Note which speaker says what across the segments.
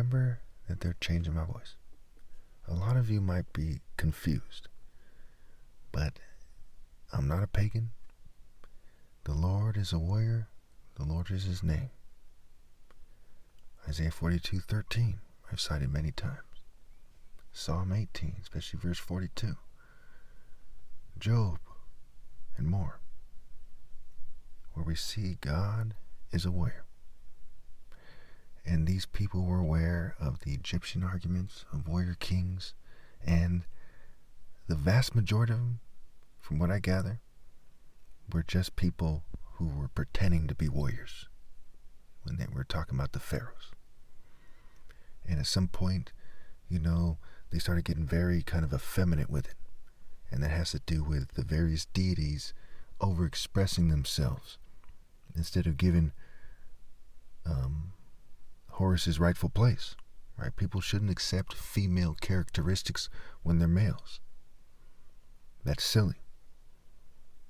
Speaker 1: remember that they're changing my voice. A lot of you might be confused, but I'm not a pagan. The Lord is a warrior. The Lord is his name. Isaiah 42:13, I've cited many times. Psalm 18, especially verse 42. Job, and more, where we see God is a warrior. And these people were aware of the Egyptian arguments of warrior kings, and the vast majority of them, from what I gather, were just people who were pretending to be warriors when they were talking about the pharaohs. And at some point, they started getting very kind of effeminate with it. And that has to do with the various deities overexpressing themselves instead of giving Horus's rightful place, right? People shouldn't accept female characteristics when they're males. That's silly,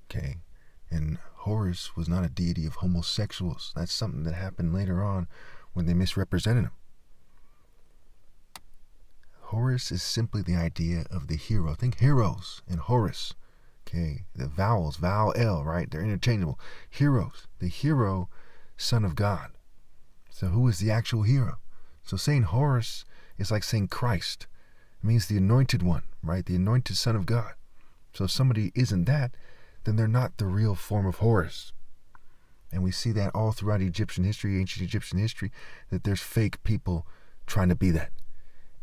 Speaker 1: okay? And Horus was not a deity of homosexuals. That's something that happened later on when they misrepresented him. Horus is simply the idea of the hero. Think heroes and Horus, okay? The vowels, vowel L, right? They're interchangeable. Heroes, the hero, son of God. So who is the actual hero? So saying Horus is like saying Christ. It means the anointed one, right? The anointed son of God. So if somebody isn't that, then they're not the real form of Horus. And we see that all throughout Egyptian history, ancient Egyptian history, that there's fake people trying to be that.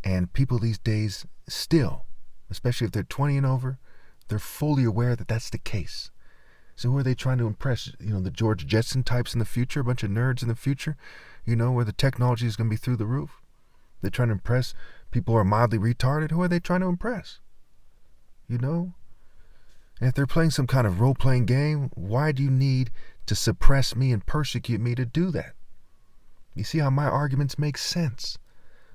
Speaker 1: And people these days still, especially if they're 20 and over, they're fully aware that that's the case. So who are they trying to impress? The George Jetson types in the future, a bunch of nerds in the future, where the technology is going to be through the roof. They're trying to impress people who are mildly retarded. Who are they trying to impress? And if they're playing some kind of role-playing game, why do you need to suppress me and persecute me to do that? You see how my arguments make sense.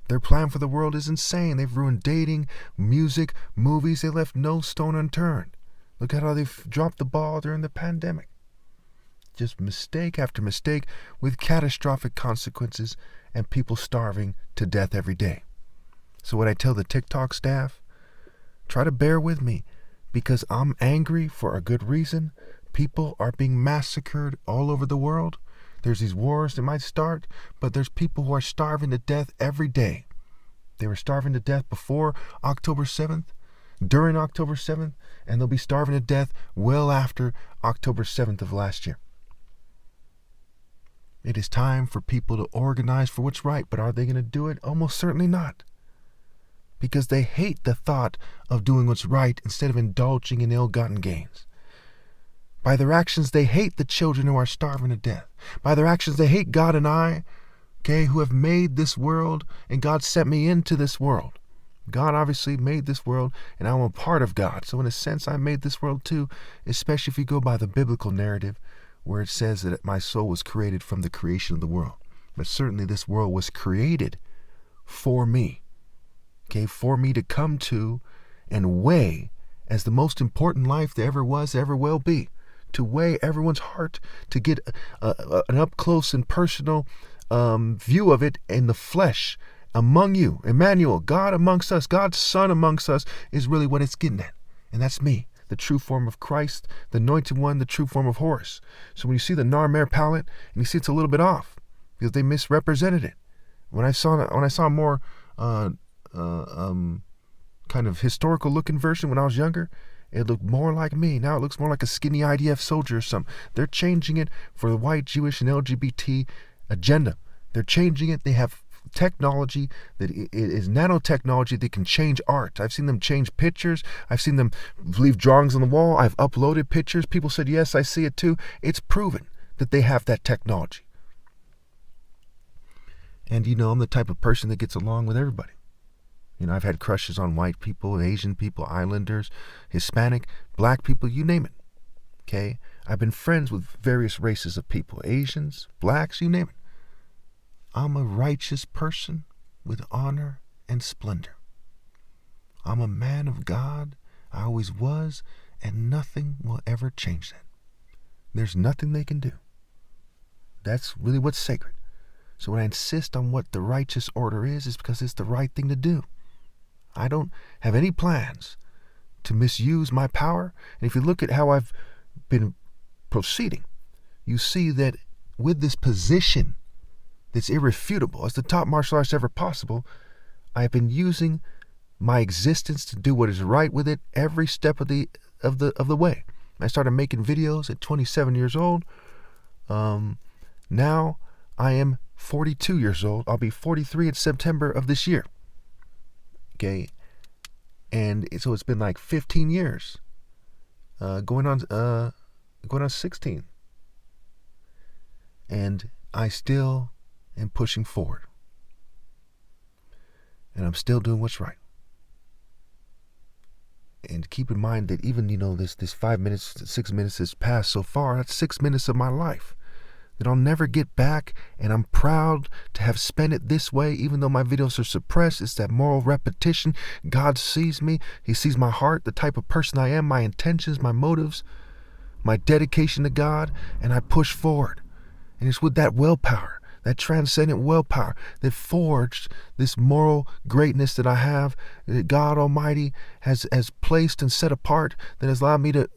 Speaker 1: Their plan for the world is insane. They've ruined dating, music, movies. They left no stone unturned. Look at how they've dropped the ball during the pandemic. Just mistake after mistake with catastrophic consequences and people starving to death every day. So what I tell the TikTok staff, try to bear with me because I'm angry for a good reason. People are being massacred all over the world. There's these wars that might start, but there's people who are starving to death every day. They were starving to death before October 7th, during October 7th, and they'll be starving to death well after October 7th of last year. It is time for people to organize for what's right, but are they going to do it? Almost certainly not. Because they hate the thought of doing what's right instead of indulging in ill-gotten gains. By their actions, they hate the children who are starving to death. By their actions, they hate God and I, who have made this world, and God sent me into this world. God obviously made this world, and I'm a part of God. So in a sense, I made this world too, especially if you go by the biblical narrative, where it says that my soul was created from the creation of the world. But certainly this world was created for me, for me to come to and weigh as the most important life there ever was, ever will be. To weigh everyone's heart, to get an up-close and personal view of it in the flesh among you. Emmanuel, God amongst us, God's Son amongst us is really what it's getting at. And that's me, the true form of Christ, the anointed one, the true form of Horus. So when you see the Narmer palette, and you see it's a little bit off, because they misrepresented it. When I saw a more kind of historical-looking version when I was younger, it looked more like me. Now it looks more like a skinny IDF soldier or something. They're changing it for the white, Jewish, and LGBT agenda. They're changing it. They have technology that is nanotechnology that can change art. I've seen them change pictures. I've seen them leave drawings on the wall. I've uploaded pictures. People said, yes, I see it too. It's proven that they have that technology. And I'm the type of person that gets along with everybody. I've had crushes on white people, Asian people, islanders, Hispanic, black people, you name it. I've been friends with various races of people, Asians, blacks, you name it. I'm a righteous person with honor and splendor. I'm a man of God. I always was, and nothing will ever change that. There's nothing they can do. That's really what's sacred. So when I insist on what the righteous order is, it's because it's the right thing to do. I don't have any plans to misuse my power. And if you look at how I've been proceeding, you see that with this position that's irrefutable, as the top martial artist ever possible, I've been using my existence to do what is right with it every step of the way. I started making videos at 27 years old. Now I am 42 years old. I'll be 43 in September of this year. Okay. And so it's been like 15 years, going on 16. And I still am pushing forward. And I'm still doing what's right. And keep in mind that even, this 5 minutes, 6 minutes has passed so far. That's 6 minutes of my life that I'll never get back. And I'm proud to have spent it this way, even though my videos are suppressed. It's that moral repetition. God sees me. He sees my heart, the type of person I am, my intentions, my motives, my dedication to God. And I push forward. And it's with that willpower, that transcendent willpower that forged this moral greatness that I have, that God Almighty has placed and set apart, that has allowed me to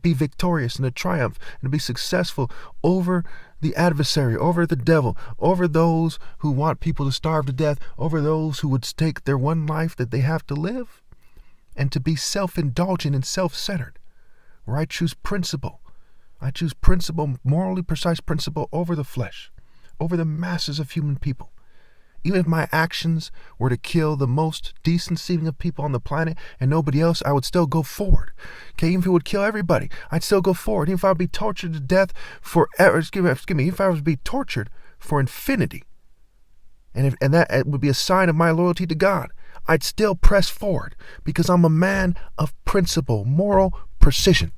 Speaker 1: be victorious and to triumph and to be successful over the adversary, over the devil, over those who want people to starve to death, over those who would take their one life that they have to live, and to be self-indulgent and self-centered, where I choose principle. I choose principle, morally precise principle, over the flesh, over the masses of human people. Even if my actions were to kill the most decent seeming of people on the planet and nobody else, I would still go forward. Okay, even if it would kill everybody, I'd still go forward. Even if I would be tortured to death forever, excuse me, if I was to be tortured for infinity, and that would be a sign of my loyalty to God, I'd still press forward because I'm a man of principle, moral precision.